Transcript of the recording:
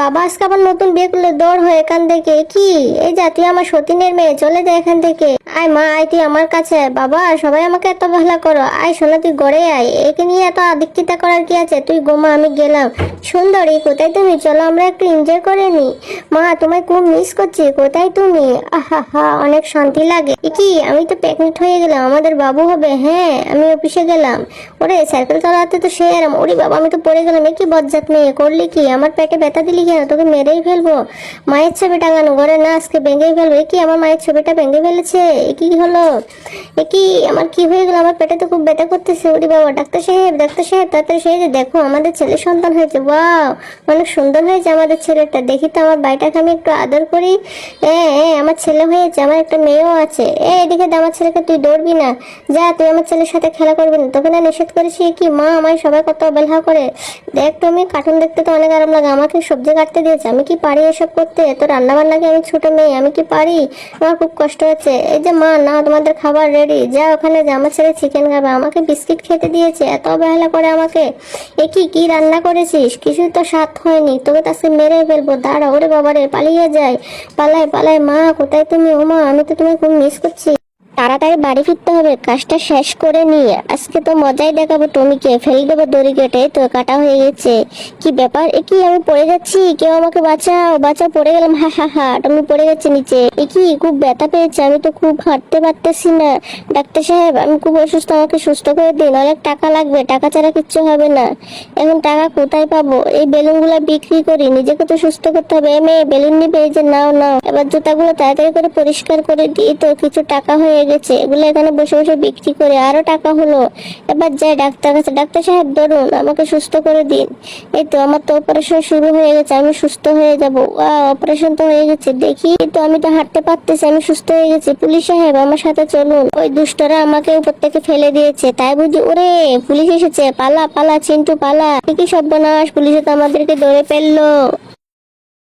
বাবা আজকে আবার নতুন বিয়ে করলে দৌড় হয় এখান থেকে। কি এই যা, তুই আমার সতীনের মেয়ে, চলে যা এখান থেকে। আয় মা, আয় তুই আমার কাছে। বাবা সবাই আমাকে এত ভালো করো, আয় সোনা তুই গড়ে আয়, একে নিয়ে এত আদিক্ষিতা করার কি আছে? তুই গোমা, আমি গেলাম। সুন্দরী কোথায় তুমি? চলো আমরা একটু এনজয় করে নি। মা তোমায় খুব মিস করছি, কোথায় তুমি? আহা হা, অনেক শান্তি লাগে। কি আমি তো প্রেগনেন্ট হয়ে গেলাম, আমাদের বাবু হবে। হ্যাঁ আমি অফিসে গেলাম। ওরে সাইকেল চালাতে তো সে এরম। ওরে বাবা আমি তো পড়ে গেলাম। এ কি বজ্জাত মেয়ে, করলি কি? আমার পেটে ব্যথা দিলি কেন? তোকে মেরেই ফেলবো। মায়ের ছবি টাঙানো ঘরে না, আজকে ভেঙেই ফেলবো। এ কি আমার মায়ের ছবিটা ভেঙে ফেলেছে? এ কি হলো? এ কি আমার কি হয়ে গেল? আমার পেটে তো খুব ব্যথা করতেছে। ওরে বাবা, ডাক্তার সাহেব, ডাক্তার সাহেব তাড়াতাড়ি সেই যে দেখো আমাদের ছেলে সন্তান হয়েছে। ওয়াও অনেক সুন্দর হয়েছে আমাদের ছেলেটা। দেখি তো আমার ভাইটাকে আমি একটু আদর করি। আমার ছেলে হয়েছে, আমার একটা মেয়েও আছে। এদিকে দে আমার ছেলেকে, তুই দৌড়বি না। যা, তুই আমার ছেলের সাথে খেলা করবি না, তোকে না নিষেধ করেছি। কি মা, আমায় সবাই কত অবহেলা করে। দেখ তুমি, কার্টুন দেখতে তো অনেক আরাম লাগে, আমাকে সবজি কাটতে দিয়েছে। আমি কি পারি এসব করতে? তো রান্না বান্নাকে আমি ছোট মেয়ে, আমি কি পারি? আমার খুব কষ্ট হচ্ছে। এই যে মা, না তোমাদের খাবার রেডি, যা ওখানে যা, আমার ছেলে চিকেন খাবে। আমাকে বিস্কিট খেতে দিয়েছে, এত অবহেলা করে আমাকে। এ কি কি রান্না করেছিস? কিছু তো স্বাদ হয়নি, তোকে তো আজকে মেরে ফেলবো। দাঁড়া, ওরে বাবারে, পালিয়ে যায়। পালাই পালাই। মা কোথায় তুমি? ও মা, আমি তো তোমায় খুব মিস করছি। তাড়াতাড়ি বাড়ি ফিরতে হবে, কাজটা শেষ করে নিয়ে। আজকে তো মজাই দেখাবো টমিকে, ফেলে দেবো দড়ি কেটে। তো কাটা হয়ে গেছে। কি ব্যাপার? এ কি আমি পড়ে যাচ্ছি? কেউ আমাকে বাঁচাও, বাঁচাও, পড়ে গেলাম। হা হা হা, টমি পড়ে যাচ্ছে নিচে। এ কি খুব ব্যথা পেয়েছে, আমি তো খুব হাঁটতে পারতেছি না। ডাক্তার সাহেব আমি খুব অসুস্থ, আমাকে সুস্থ করে দিন। অনেক টাকা লাগবে, টাকা ছাড়া কিচ্ছু হবে না। এখন টাকা কোথায় পাবো? এই বেলুন গুলা বিক্রি করি, নিজেকে তো সুস্থ করতে হবে। মেয়ে বেলুন নিবে, এই যে নাও নাও। এবার জুতাগুলো তাড়াতাড়ি করে পরিষ্কার করে দিই। তো কিছু টাকা হয়ে গেছে, এগুলো এখানে বসে বসে বিক্রি করে আরো টাকা হলো। এবার যাই ডাক্তার কাছে। ডাক্তার সাহেব ধরুন, আমাকে সুস্থ করে দিন। এই তো আমার তো অপারেশন শুরু হয়ে গেছে, আমি সুস্থ হয়ে যাব। অপারেশন তো হয়ে গেছে, দেখি তো আমি তো হাঁটতে পারতেছি, আমি সুস্থ হয়ে গেছি। পুলিশ সাহেব আমার সাথে চলুন। ওই দুষ্টরা আমাকে উপর থেকে ফেলে দিয়েছে, তাই বুঝি? ওরে পুলিশ এসেছে, পালা পালা চিন্টু পালা। কি সর্বনাশ, পুলিশে তো আমাদেরকে ধরে ফেললো।